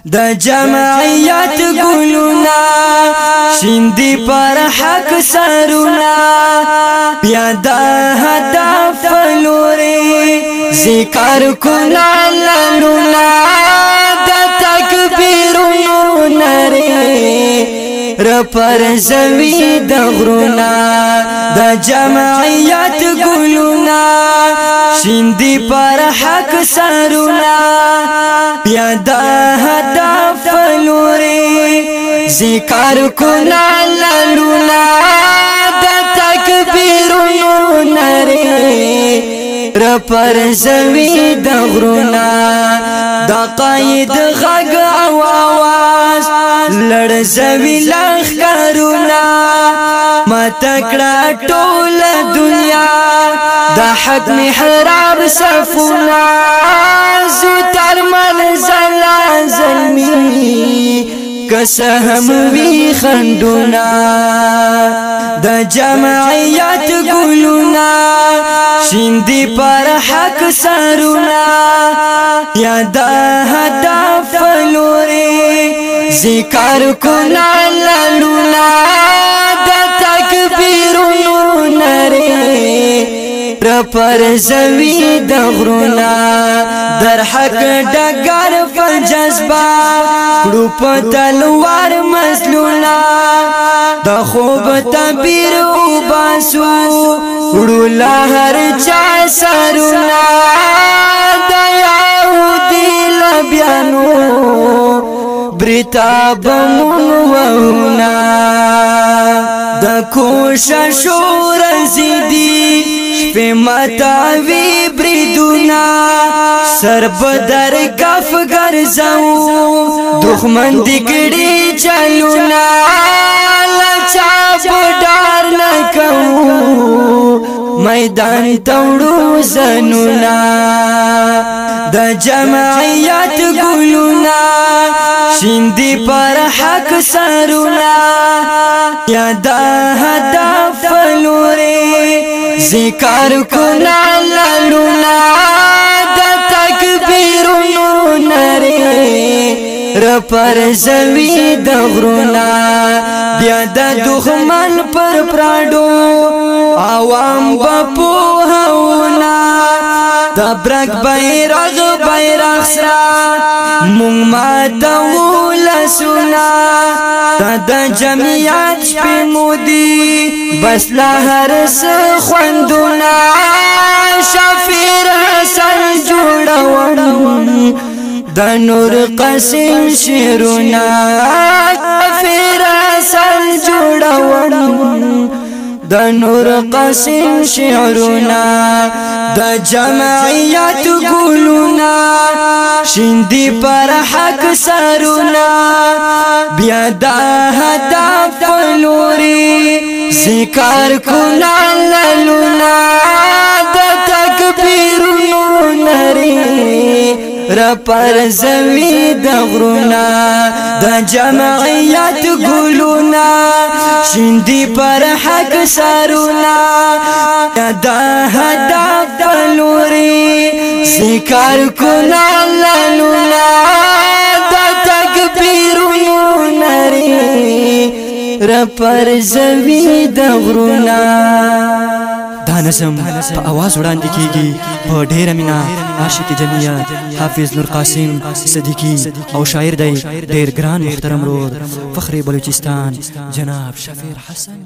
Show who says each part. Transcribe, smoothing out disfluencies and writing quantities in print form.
Speaker 1: د جمعیت ګلونا شیندي پر حق سرونا پیاده هدف لوري ذکر کنا لالونا د تکبیرونو نری رپر زوی د غرونا د جمعیت ګلونا شیندي پر حق سرونا پیاده هدف لوري ذکر کنا لالونا د تکبیرونو نری رپر زوی د غرونا د قید غږ او आवाज لړ زوی لخرونا متکړه ټول دنیا د حق محراب صفونا زو تر منزل زلمی کسهم وی خندونا د جمعیت ګلونا شیندي پر حق سرونا یادا هدف لوري ذکر کنا لالونا د تکبیرونو نری رپر زوی د غرونا در حق ډګر په جذبه کړو په تلوار مظلونا د خوب تعبیر او باسو وړو لهر چا سرونا د یهودي لبیانو بریتا بمون وهنا د کوشش رزیدی شپه متاوی بریدونا سر بدر کف ګرځاو دښمن دګړي چلونا لچا بډار نکو میدان توړو زنونا د جمعیت ګلونا شیندي پر حق سرونا یادا هدف لوري ذکر کنا لالونا د تکبیرونو نری رپر زوی د غرونا بیا د دښمن پر پراډو عوام بپو هونا تبرک بیرغ سرا مونږ ماتو لسونا د جمعیت شپې مودي بس لهر څه خوندونا شفیع حسن جوړوم د نور قسم شیرونا شفیع حسن جوړوم د نور قسم شعرنا د جمعیت ګلونا شیندي پر حق سرونا بیا د هدف لوري ذکر کنا لالونا د تکبیرونو نری رپر زوی د غرونا د جمعیت ګلونا شیندي پر حق سرونا د هدف لوري ذکر کنا لالونا د تکبیرونو نری رپر زوی د غرونا دا نظم په आवाज وړاندې کیږي په ډېر مینا عاشق جمعیت حافظ نور قاسم صدیقی او شاعر دی ډېر ګران محترم رور فخر بلوچستان جناب شفیع حسن.